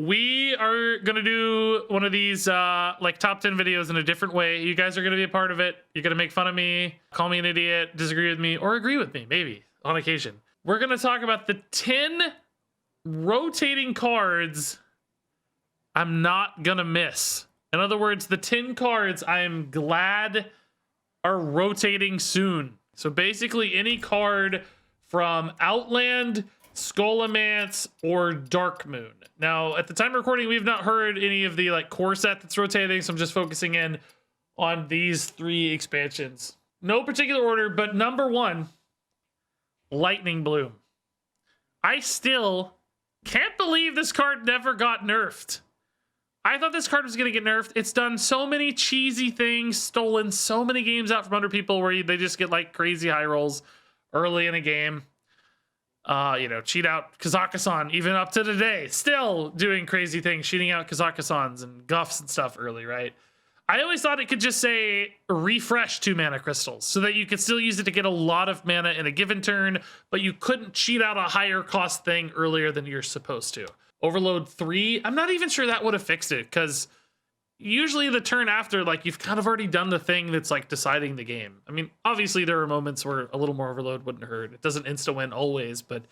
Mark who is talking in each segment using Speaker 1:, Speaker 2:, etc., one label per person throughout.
Speaker 1: we are gonna do one of these like top 10 videos in a different way. You guys are gonna be a part of it. You're gonna make fun of me, call me an idiot, disagree with me, or agree with me, maybe, on occasion. We're gonna talk about the 10 rotating cards I'm not gonna miss. In other words, the 10 cards I am glad are rotating soon. So basically any card from Outland, Skullomance, or Dark Moon. Now, at the time of recording, we've not heard any of the like core set that's rotating, so I'm just focusing in on these 3 expansions. No particular order, but number 1, Lightning Bloom. I still can't believe this card never got nerfed. I thought this card was going to get nerfed. It's done so many cheesy things, stolen so many games out from under people where they just get like crazy high rolls early in a game. You know, cheat out Kazakusan even up to today. Still doing crazy things, cheating out Kazakusans and Guffs and stuff early, right? I always thought it could just say refresh 2 mana crystals so that you could still use it to get a lot of mana in a given turn, but you couldn't cheat out a higher cost thing earlier than you're supposed to. Overload 3, I'm not even sure that would have fixed it, because usually the turn after, like, you've kind of already done the thing that's like deciding the game. I mean, obviously there are moments where a little more overload wouldn't hurt. It doesn't insta win always, but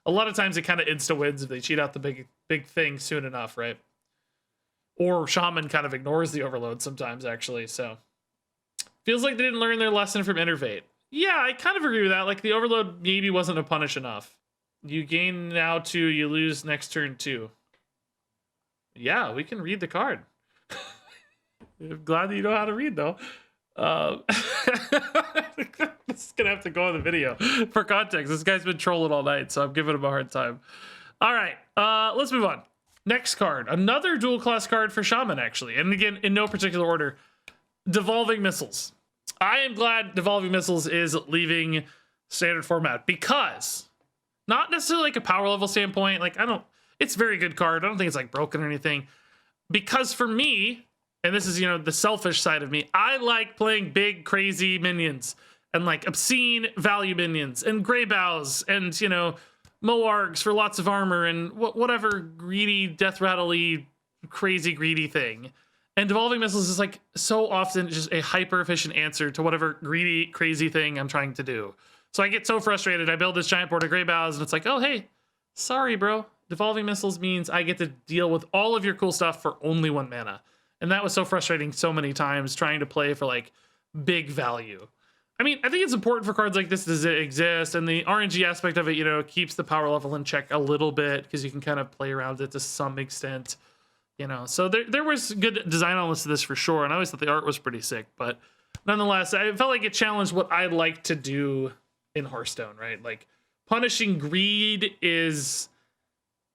Speaker 1: a lot of times it kind of insta wins if they cheat out the big thing soon enough, right? Or Shaman kind of ignores the overload sometimes, actually. So feels like they didn't learn their lesson from Innervate. Yeah, I kind of agree with that. Like, the overload maybe wasn't a punish enough. You gain now 2, you lose next turn 2. Yeah, we can read the card. I'm glad that you know how to read, though. This is gonna have to go in the video for context. This guy's been trolling all night, so I'm giving him a hard time. All right, let's move on. Next card, another dual class card for Shaman, actually, and again in no particular order. Devolving Missiles. I am glad Devolving Missiles is leaving standard format, because not necessarily like a power level standpoint. Like, it's a very good card. I don't think it's like broken or anything, because for me, and this is, you know, the selfish side of me, I like playing big, crazy minions and like obscene value minions and Grey Bows and, you know, Moargs for lots of armor and whatever greedy, death rattle-y, crazy greedy thing. And Devolving Missiles is like so often just a hyper efficient answer to whatever greedy, crazy thing I'm trying to do. So I get so frustrated. I build this giant board of Grey Bows and it's like, oh, hey, sorry, bro. Devolving Missiles means I get to deal with all of your cool stuff for only 1 mana. And that was so frustrating so many times trying to play for like big value. I mean, I think it's important for cards like this to exist, and the RNG aspect of it, you know, keeps the power level in check a little bit because you can kind of play around it to some extent, you know. So there was good design elements to this for sure, and I always thought the art was pretty sick, but nonetheless, I felt like it challenged what I like to do in Hearthstone, right? Like, punishing greed is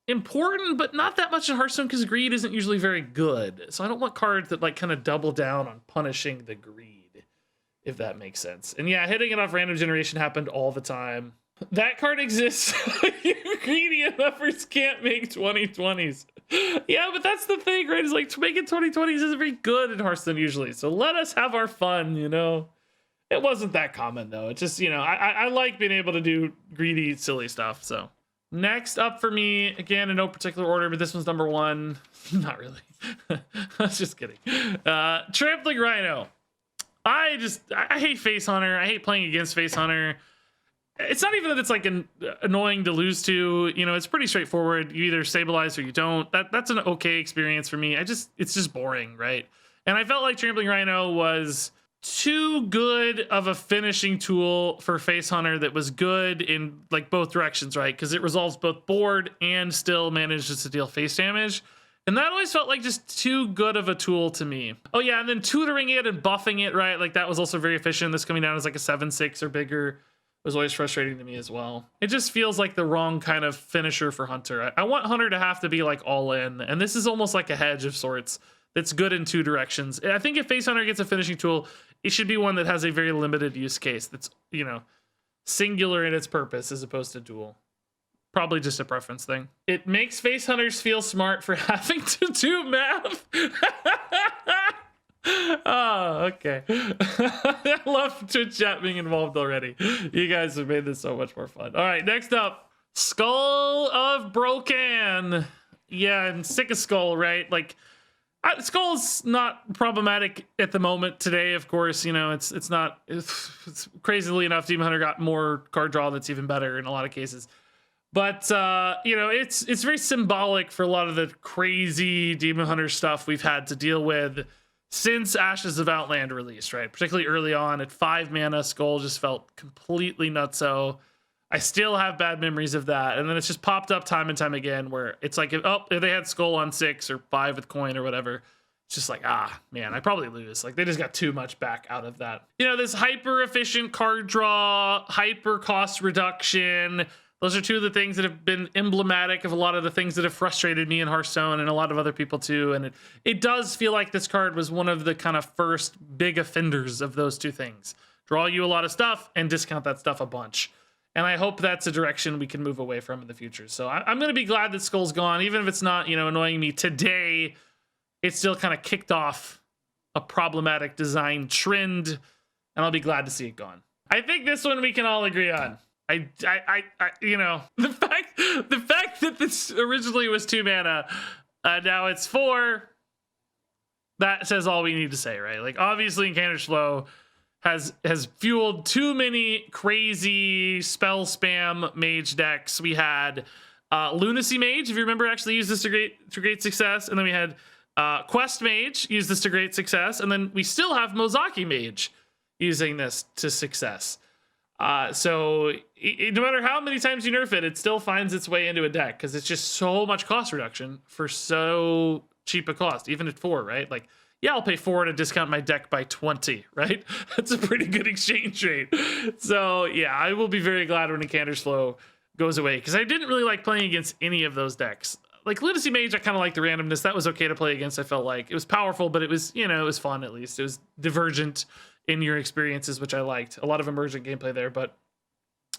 Speaker 1: important, but not that much in Hearthstone because greed isn't usually very good. So I don't want cards that like kind of double down on punishing the greed, if that makes sense. And yeah, hitting it off random generation happened all the time. That card exists. You greedy MFers can't make 2020s. Yeah, but that's the thing, right? Is like making 2020s isn't very good in Hearthstone usually. So let us have our fun, you know. It wasn't that common though. It just, you know, I like being able to do greedy, silly stuff. So next up for me, again in no particular order, but this one's number 1. Not really. I was just kidding. Trampling Rhino. I hate Face Hunter. I hate playing against Face Hunter. It's not even that it's like annoying to lose to. You know, it's pretty straightforward. You either stabilize or you don't. That's an okay experience for me. It's just boring, right? And I felt like Trampling Rhino was too good of a finishing tool for Face Hunter that was good in like both directions, right? Because it resolves both board and still manages to deal face damage. And that always felt like just too good of a tool to me. Oh yeah, and then tutoring it and buffing it, right? Like that was also very efficient. This coming down as like a 7/6 or bigger was always frustrating to me as well. It just feels like the wrong kind of finisher for Hunter. I want Hunter to have to be like all in, and this is almost like a hedge of sorts that's good in 2 directions. I think if Face Hunter gets a finishing tool, it should be one that has a very limited use case that's, you know, singular in its purpose as opposed to dual. Probably just a preference thing. It makes Face Hunters feel smart for having to do math. Oh, okay. I love Twitch chat being involved already. You guys have made this so much more fun. All right, next up, Skull of Broken. yeah, and sick of Skull, right? Like, Skull's not problematic at the moment today, of course. You know, it's not. It's crazily enough, Demon Hunter got more card draw that's even better in a lot of cases. But you know, it's very symbolic for a lot of the crazy Demon Hunter stuff we've had to deal with since Ashes of Outland released, right? Particularly early on at 5 mana, Skull just felt completely nutso. I still have bad memories of that. And then it's just popped up time and time again where it's like, if they had Skull on 6 or 5 with coin or whatever, it's just like, ah, man, I probably lose. Like, they just got too much back out of that. You know, this hyper efficient card draw, hyper cost reduction, those are two of the things that have been emblematic of a lot of the things that have frustrated me in Hearthstone and a lot of other people too. And it does feel like this card was one of the kind of first big offenders of those two things. Draw you a lot of stuff and discount that stuff a bunch. And I hope that's a direction we can move away from in the future. So I'm going to be glad that Skull's gone, even if it's not, you know, annoying me today. It still kind of kicked off a problematic design trend, and I'll be glad to see it gone. I think this one we can all agree on. I you know, the fact that this originally was 2 mana, now it's 4. That says all we need to say, right? Like, obviously, Incanter's Flow has fueled too many crazy spell spam mage decks. We had Lunacy Mage, if you remember, actually used this to great success, and then we had Quest Mage used this to great success, and then we still have Mozaki Mage using this to success. So no matter how many times you nerf it, it still finds its way into a deck because it's just so much cost reduction for so cheap a cost, even at 4, right? Like, yeah, I'll pay 4 to discount my deck by 20, right? That's a pretty good exchange rate. So yeah, I will be very glad when Incanter's Flow goes away because I didn't really like playing against any of those decks. Like Lunacy Mage, I kind of like the randomness. That was okay to play against, I felt like. It was powerful, but it was, you know, it was fun at least. It was divergent in your experiences, which I liked. A lot of emergent gameplay there, but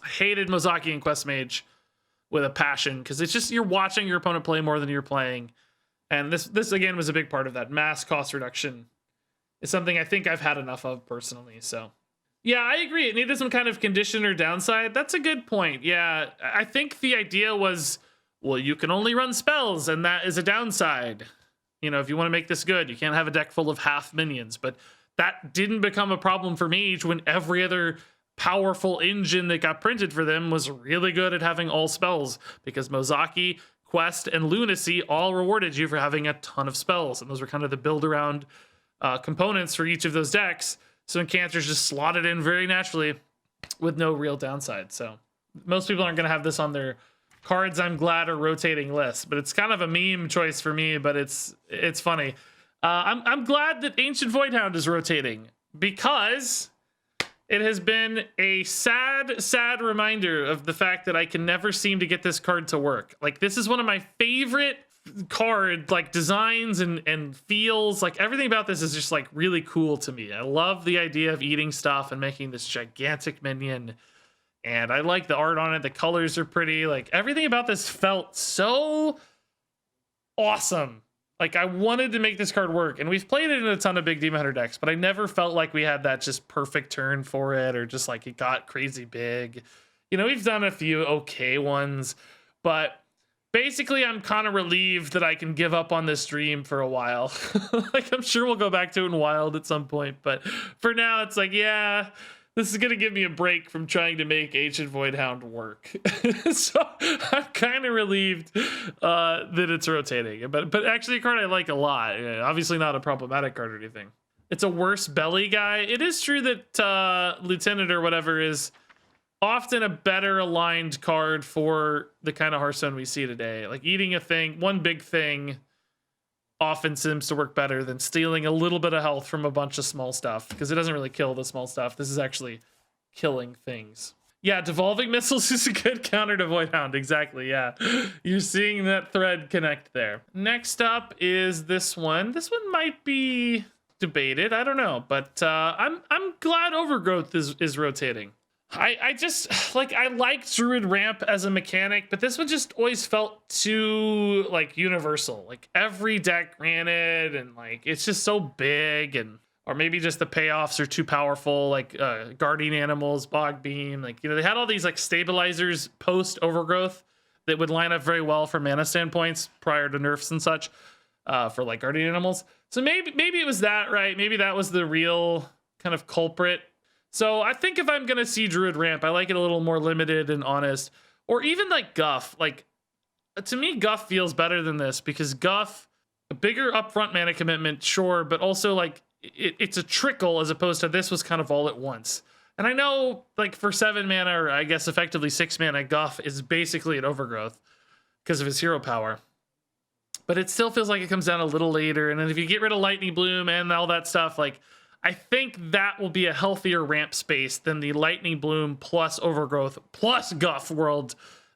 Speaker 1: I hated Mozaki and Quest Mage with a passion because it's just you're watching your opponent play more than you're playing. And this again was a big part of that. Mass cost reduction is something I think I've had enough of personally. So yeah, I agree. It needed some kind of condition or downside. That's a good point. Yeah, I think the idea was, well, you can only run spells, and that is a downside. You know, if you want to make this good, you can't have a deck full of half minions. But that didn't become a problem for Mage when every other powerful engine that got printed for them was really good at having all spells, because Mozaki, Quest, and Lunacy all rewarded you for having a ton of spells, and those were kind of the build around components for each of those decks. So Incanter's just slotted in very naturally with no real downside. So most people aren't going to have this on their cards I'm glad are rotating list, but it's kind of a meme choice for me, but it's funny. I'm glad that Ancient Voidhound is rotating because it has been a sad reminder of the fact that I can never seem to get this card to work. Like, this is one of my favorite card, like, designs and feels. Like, everything about this is just, like, really cool to me. I love the idea of eating stuff and making this gigantic minion. And I like the art on it. The colors are pretty. Like, everything about this felt so awesome. Like, I wanted to make this card work, and we've played it in a ton of big Demon Hunter decks, but I never felt like we had that just perfect turn for it, or just like it got crazy big. You know, we've done a few okay ones, but basically I'm kind of relieved that I can give up on this dream for a while. Like, I'm sure we'll go back to it in Wild at some point, but for now it's like, yeah, this is going to give me a break from trying to make Ancient Voidhound work. So I'm kind of relieved that it's rotating. But actually a card I like a lot. Obviously not a problematic card or anything. It's a worse belly guy. It is true that Lieutenant or whatever is often a better aligned card for the kind of Hearthstone we see today. Like, eating a thing, one big thing, often seems to work better than stealing a little bit of health from a bunch of small stuff, because it doesn't really kill the small stuff. This is actually killing things. Yeah, Devolving Missiles is a good counter to Voidhound. Exactly, yeah. You're seeing that thread connect there. Next up is this one. This one might be debated. I don't know, but I'm glad Overgrowth is rotating. I just, like, I like Druid Ramp as a mechanic, but this one just always felt too, like, universal. Like, every deck ran it, and, like, it's just so big, and, or maybe just the payoffs are too powerful, like, Guardian Animals, Bog Beam, like, you know, they had all these, like, stabilizers post Overgrowth that would line up very well from mana standpoints prior to nerfs and such for like guardian animals. So maybe it was that, right? Maybe that was the real kind of culprit. So I think if I'm gonna see Druid ramp, I like it a little more limited and honest, or even like Guff. Like to me, Guff feels better than this because Guff, a bigger upfront mana commitment, sure, but also like it's a trickle as opposed to this was kind of all at once. And I know like for 7 mana, or I guess effectively 6 mana, Guff is basically an overgrowth because of his hero power. But it still feels like it comes down a little later. And then if you get rid of Lightning Bloom and all that stuff, like I think that will be a healthier ramp space than the Lightning Bloom plus overgrowth plus Guff world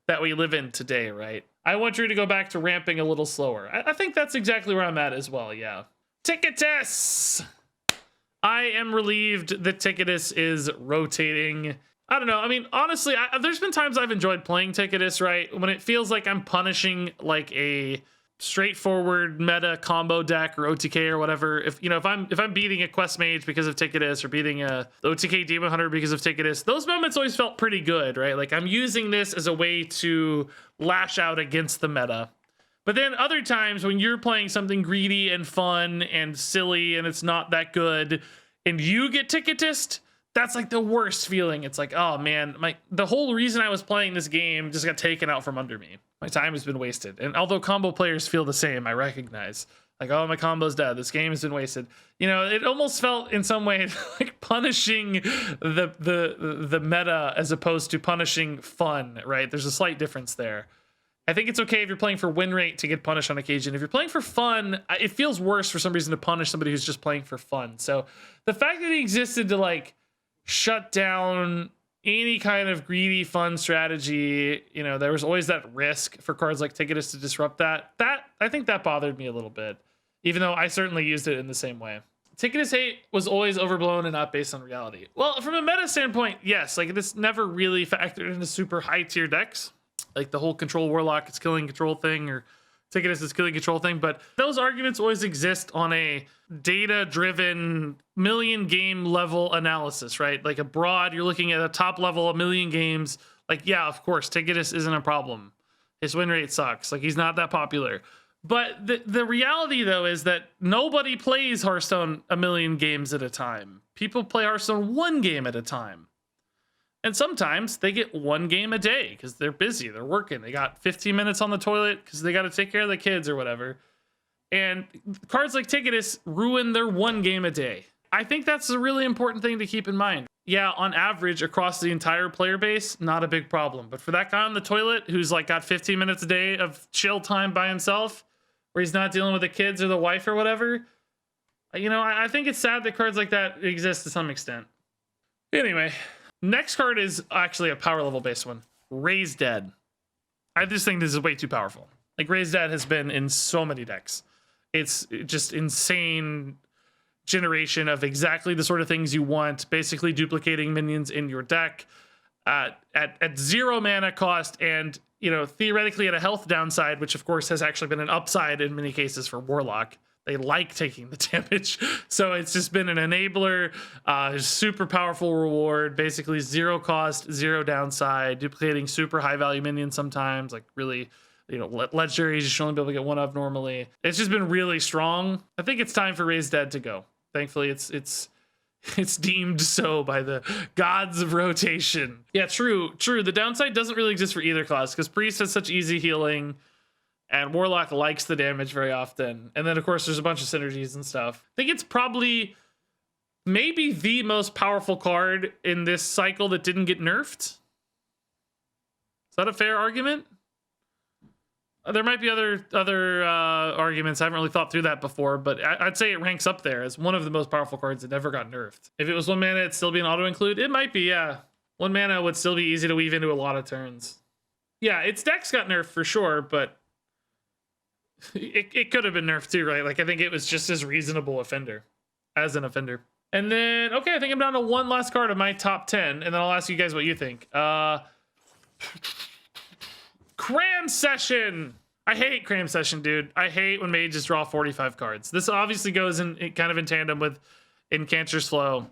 Speaker 1: that we live in today, right? I want you to go back to ramping a little slower. I think that's exactly where I'm at as well, yeah. Ticketus! I am relieved that Ticketus is rotating. I don't know. I mean, honestly, there's been times I've enjoyed playing Ticketus, right? When it feels like I'm punishing like a straightforward meta combo deck or OTK or whatever. If I'm beating a quest mage because of Ticketus or beating a OTK demon hunter because of Ticketus, those moments always felt pretty good, right? Like I'm using this as a way to lash out against the meta. But then other times when you're playing something greedy and fun and silly and it's not that good and you get Ticketus, that's like the worst feeling. It's like, oh man, the whole reason I was playing this game just got taken out from under me. My time has been wasted. And although combo players feel the same, I recognize like, oh, my combo's dead. This game has been wasted. You know, it almost felt in some way like punishing the meta as opposed to punishing fun, right? There's a slight difference there. I think it's okay if you're playing for win rate to get punished on occasion. If you're playing for fun, it feels worse for some reason to punish somebody who's just playing for fun. So the fact that he existed to like shut down any kind of greedy fun strategy, you know, there was always that risk for cards like Ticketus to disrupt that. I think that bothered me a little bit, even though I certainly used it in the same way. Ticketus hate was always overblown and not based on reality. Well, from a meta standpoint, yes, like this never really factored into super high tier decks. Like the whole control warlock is killing control thing, or Ticketus is killing control thing, but those arguments always exist on a data-driven million game level analysis, right? Like abroad, you're looking at a top level, a million games. Like, yeah, of course, Ticketus isn't a problem. His win rate sucks. Like he's not that popular. But the reality though is that nobody plays Hearthstone a million games at a time. People play Hearthstone 1 game at a time. And sometimes they get 1 game a day because they're busy, they're working, they got 15 minutes on the toilet because they got to take care of the kids or whatever. And cards like Ticketus ruin their 1 game a day. I think that's a really important thing to keep in mind. Yeah, on average, across the entire player base, not a big problem. But for that guy on the toilet who's like got 15 minutes a day of chill time by himself, where he's not dealing with the kids or the wife or whatever, you know, I think it's sad that cards like that exist to some extent. Anyway. Next card is actually a power level based one. Raise Dead. I just think this is way too powerful. Like Raise Dead has been in so many decks. It's just insane generation of exactly the sort of things you want. Basically duplicating minions in your deck at 0 mana cost, and you know, theoretically at a health downside, which of course has actually been an upside in many cases for Warlock. They like taking the damage. So it's just been an enabler, super powerful reward, basically 0 cost, 0 downside, duplicating super high value minions sometimes, like really, you know, legendaries you should only be able to get 1 of normally. It's just been really strong. I think it's time for Raise Dead to go. Thankfully, it's deemed so by the gods of rotation. Yeah, true. The downside doesn't really exist for either class because Priest has such easy healing. And Warlock likes the damage very often. And then, of course, there's a bunch of synergies and stuff. I think it's probably maybe the most powerful card in this cycle that didn't get nerfed. Is that a fair argument? There might be other arguments. I haven't really thought through that before, but I'd say it ranks up there as one of the most powerful cards that never got nerfed. If it was 1 mana, it'd still be an auto-include. It might be, yeah. 1 mana would still be easy to weave into a lot of turns. Yeah, its decks got nerfed for sure, but it could have been nerfed too, right? Like I think it was just as reasonable as an offender. And then, okay, I think I'm down to 1 last card of my top 10, and then I'll ask you guys what you think. Cram Session. I hate Cram Session, dude. I hate when mages draw 45 cards. This obviously goes in kind of in tandem with Incancer's Flow,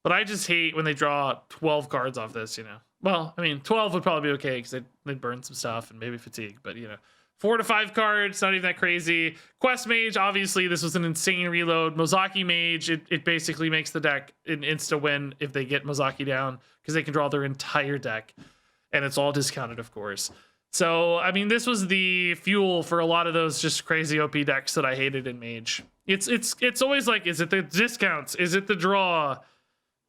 Speaker 1: but I just hate when they draw 12 cards off this, you know. Well, I mean, 12 would probably be okay because they'd burn some stuff and maybe fatigue, but you know, 4 to 5 cards, not even that crazy. Quest Mage, obviously, this was an insane reload. Mozaki Mage, it basically makes the deck an insta win if they get Mozaki down because they can draw their entire deck, and it's all discounted, of course. So, I mean, this was the fuel for a lot of those just crazy OP decks that I hated in Mage. It's always like, is it the discounts? Is it the draw?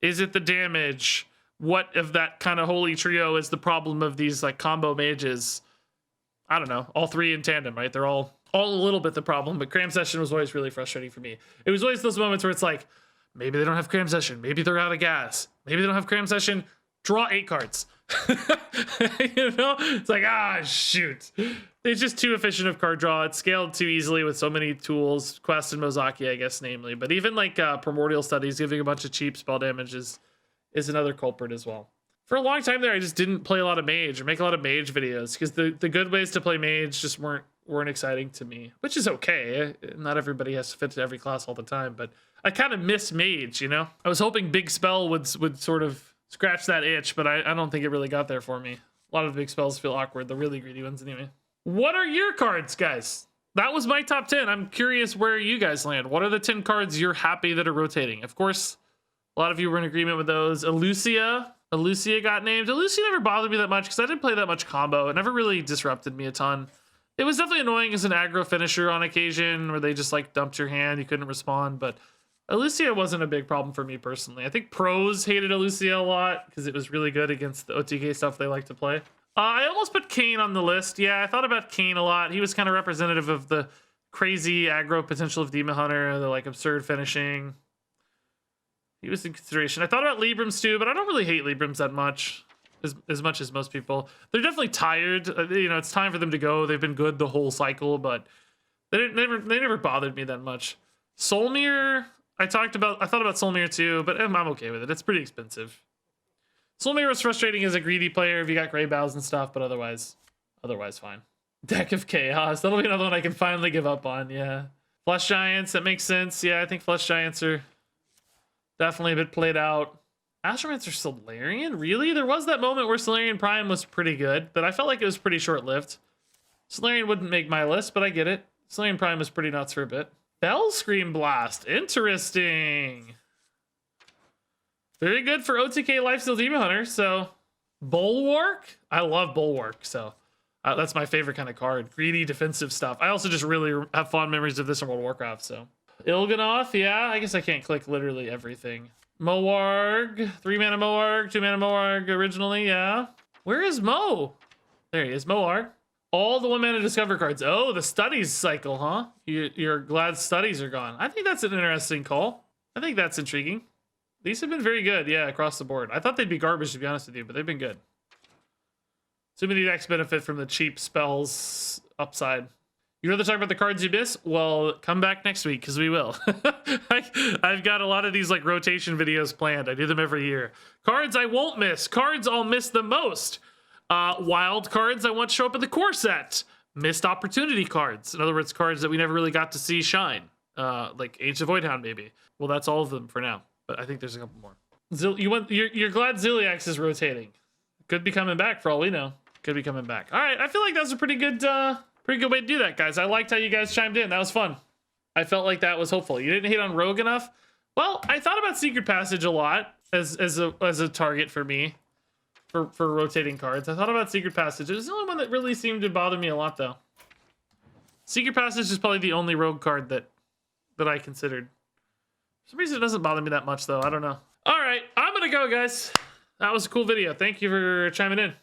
Speaker 1: Is it the damage? What of that kind of holy trio is the problem of these like combo mages? I don't know. All 3 in tandem, right? They're all a little bit the problem, but Cram Session was always really frustrating for me. It was always those moments where it's like, maybe they don't have Cram Session. Maybe they're out of gas. Maybe they don't have Cram Session. Draw 8 cards. You know? It's like, shoot. It's just too efficient of card draw. It's scaled too easily with so many tools. Quest and Mozaki, I guess, namely. But even like Primordial Studies giving a bunch of cheap spell damage is another culprit as well. For a long time there, I just didn't play a lot of Mage or make a lot of Mage videos because the good ways to play Mage just weren't exciting to me, which is okay. Not everybody has to fit to every class all the time, but I kind of miss Mage, you know? I was hoping Big Spell would sort of scratch that itch, but I don't think it really got there for me. A lot of big spells feel awkward, the really greedy ones anyway. What are your cards, guys? That was my top 10. I'm curious where you guys land. What are the 10 cards you're happy that are rotating? Of course, a lot of you were in agreement with those. Elucia got named. Elucia never bothered me that much because I didn't play that much combo. It never really disrupted me a ton. It was definitely annoying as an aggro finisher on occasion where they just like dumped your hand, you couldn't respond, but Elucia wasn't a big problem for me personally. I think pros hated Elucia a lot because it was really good against the OTK stuff they like to play. I almost put Kane on the list. Yeah, I thought about Kane a lot. He was kind of representative of the crazy aggro potential of Demon Hunter, the like absurd finishing. He was in consideration. I thought about Librams too, but I don't really hate Librams that much, as much as most people. They're definitely tired. You know, it's time for them to go. They've been good the whole cycle, but they never bothered me that much. Solmir, I thought about Solmir too, but I'm okay with it. It's pretty expensive. Solmir was frustrating as a greedy player if you got Grey Bows and stuff, but otherwise fine. Deck of Chaos. That'll be another one I can finally give up on, yeah. Flesh Giants, that makes sense. Yeah, I think Flesh Giants are definitely a bit played out. Astromancer Solarian? Really? There was that moment where Solarian Prime was pretty good, but I felt like it was pretty short-lived. Solarian wouldn't make my list, but I get it. Solarian Prime was pretty nuts for a bit. Bell Scream Blast. Interesting. Very good for OTK Lifesteal Demon Hunter. So, Bulwark? I love Bulwark, so that's my favorite kind of card. Greedy, defensive stuff. I also just really have fond memories of this in World of Warcraft, so. Il'gynoth, yeah. I guess I can't click literally everything. Moarg. 3-mana Moarg, 2-mana Moarg originally, yeah. Where is Mo? There he is, Moarg. All the 1-mana Discover cards. Oh, the Studies cycle, huh? You're glad Studies are gone. I think that's an interesting call. I think that's intriguing. These have been very good, yeah, across the board. I thought they'd be garbage, to be honest with you, but they've been good. Too many decks benefit from the cheap spells upside. You'd rather talk about the cards you miss? Well, come back next week, because we will. I've got a lot of these like rotation videos planned. I do them every year. Cards I won't miss. Cards I'll miss the most. Wild cards I want to show up in the core set. Missed opportunity cards. In other words, cards that we never really got to see shine. Like Age of Voidhound, maybe. Well, that's all of them for now. But I think there's a couple more. You're glad Ziliax is rotating. Could be coming back for all we know. Could be coming back. All right, I feel like that's a pretty good way to do that, guys. I liked how you guys chimed in. That was fun. I felt like that was hopeful. You didn't hate on Rogue enough. Well, I thought about Secret Passage a lot as a target for me for rotating cards. I thought about Secret Passage. It was the only one that really seemed to bother me a lot, though. Secret Passage is probably the only Rogue card that I considered. For some reason, it doesn't bother me that much, though. I don't know. All right, I'm gonna go, guys. That was a cool video. Thank you for chiming in.